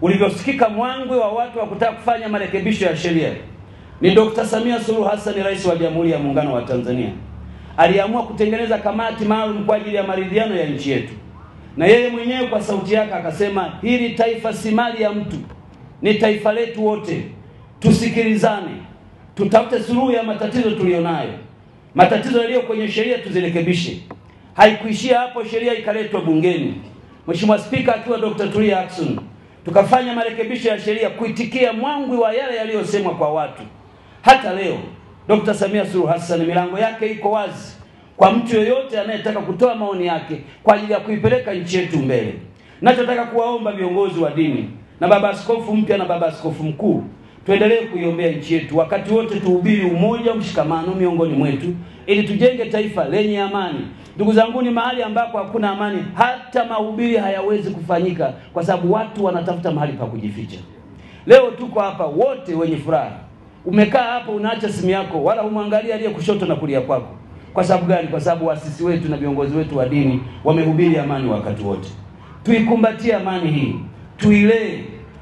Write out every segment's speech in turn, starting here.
ulivyosikika mwangwe wa watu wa kutaka kufanya marekebisho ya sheria, ni Dr. Samia Suluhu Hassan, Rais wa Jamhuri ya Muungano wa Tanzania, aliamua kutengeneza kamati maalum kwa ajili ya maridhiano ya nchi yetu. Na yeye mwenyewe kwa sauti yake akasema, hili taifa si mali ya mtu, ni taifa letu wote. Tusikilizane, tutafute suluhu ya matatizo tulionayo. Matatizo yaliyo kwenye sheria tuzirekebishe. Haikuishia hapo, sheria ikaletwa bungeni. Mheshimiwa Spika akiwa Dr. Tulia Ackson, tukafanya marekebisho ya sheria kuitikia mwangwi wa yale yaliyosemwa kwa watu. Hata leo Dr. Samia Suluhu Hassan milango yake iko wazi kwa mtu yoyote anayetaka kutoa maoni yake kwa ajili ya kuipeleka nchi yetu mbele. Nachotaka kuwaomba viongozi wa dini na baba askofu mpya na baba askofu mkuu, tuendelee kuiombea nchi yetu. Wakati wote tuhubiri umoja, mshikamano miongoni mwetu ili tujenge taifa lenye amani. Ndugu zangu, ni mahali ambako hakuna amani, hata mahubiri hayawezi kufanyika kwa sababu watu wanatafuta mahali pa kujificha. Leo tuko hapa wote wenye furaha. Umekaa hapa unaacha simu yako, wala humwangalia aliye kushoto na kulia kwako. Kwa sababu gani? Kwa sababu waasisi wetu na viongozi wetu wa dini wamehubiri amani wakati wote. Tuikumbatie amani hii, tuilee,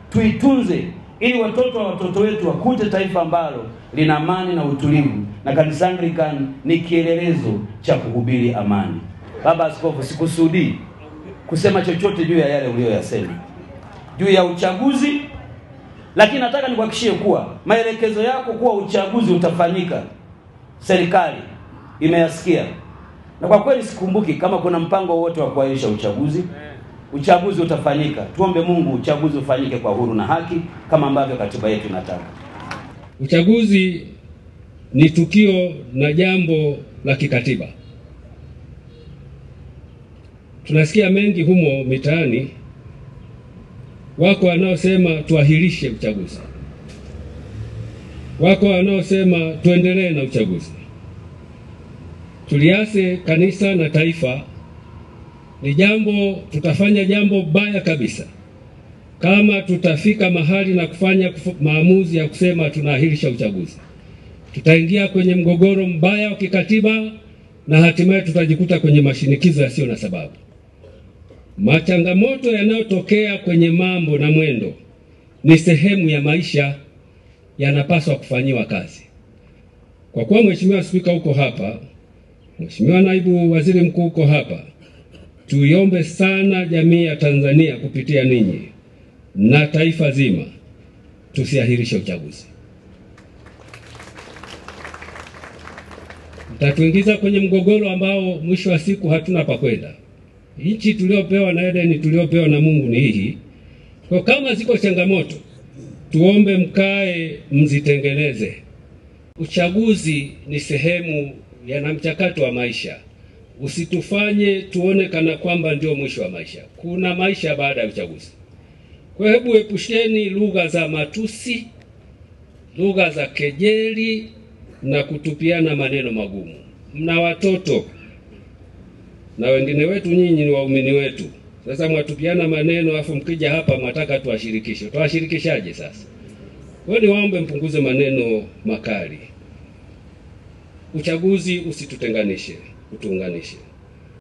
tuitunze, ili watoto wa watoto wetu wakute taifa ambalo lina amani na utulivu. Na Kanisa Anglican ni kielelezo cha kuhubiri amani. Baba Askofu, sikusudii kusema chochote juu ya yale uliyoyasema juu ya uchaguzi, lakini nataka nikuhakikishie kuwa maelekezo yako kuwa uchaguzi utafanyika, serikali imeyasikia. Na kwa kweli sikumbuki kama kuna mpango wote wa kuahirisha uchaguzi. Uchaguzi utafanyika. Tuombe Mungu uchaguzi ufanyike kwa huru na haki kama ambavyo katiba yetu inataka. Uchaguzi ni tukio na jambo la kikatiba. Tunasikia mengi humo mitaani, wako wanaosema tuahirishe uchaguzi, wako wanaosema tuendelee na uchaguzi. Tuliase kanisa na taifa, tutafanya jambo baya kabisa kama tutafika mahali na kufanya maamuzi ya kusema tunaahirisha uchaguzi. Tutaingia kwenye mgogoro mbaya wa kikatiba na hatimaye tutajikuta kwenye mashinikizo yasiyo na sababu. Machangamoto yanayotokea kwenye mambo na mwendo ni sehemu ya maisha, yanapaswa kufanyiwa kazi. Kwa kuwa Mheshimiwa Spika uko hapa, Mheshimiwa Naibu Waziri Mkuu uko hapa, tuiombe sana jamii ya Tanzania kupitia ninyi na taifa zima, tusiahirishe uchaguzi. Mtatuingiza kwenye mgogoro ambao mwisho wa siku hatuna pa kwenda. Nchi tuliopewa na Edeni, tuliopewa na Mungu ni hii. Kwa kama ziko changamoto, tuombe mkae mzitengeneze. Uchaguzi ni sehemu ya mchakato wa maisha. Usitufanye tuone kana kwamba ndio mwisho wa maisha. Kuna maisha baada ya uchaguzi. Kwa hebu epusheni lugha za matusi, lugha za kejeli na kutupiana maneno magumu. Mna watoto na wengine wetu nyinyi ni waumini wetu. Sasa mwatupiana maneno afu mkija hapa mwataka tuwashirikishe. Tuwashirikishaje sasa? Kwa hiyo niwaombe mpunguze maneno makali. Uchaguzi usitutenganishe, utuunganishe.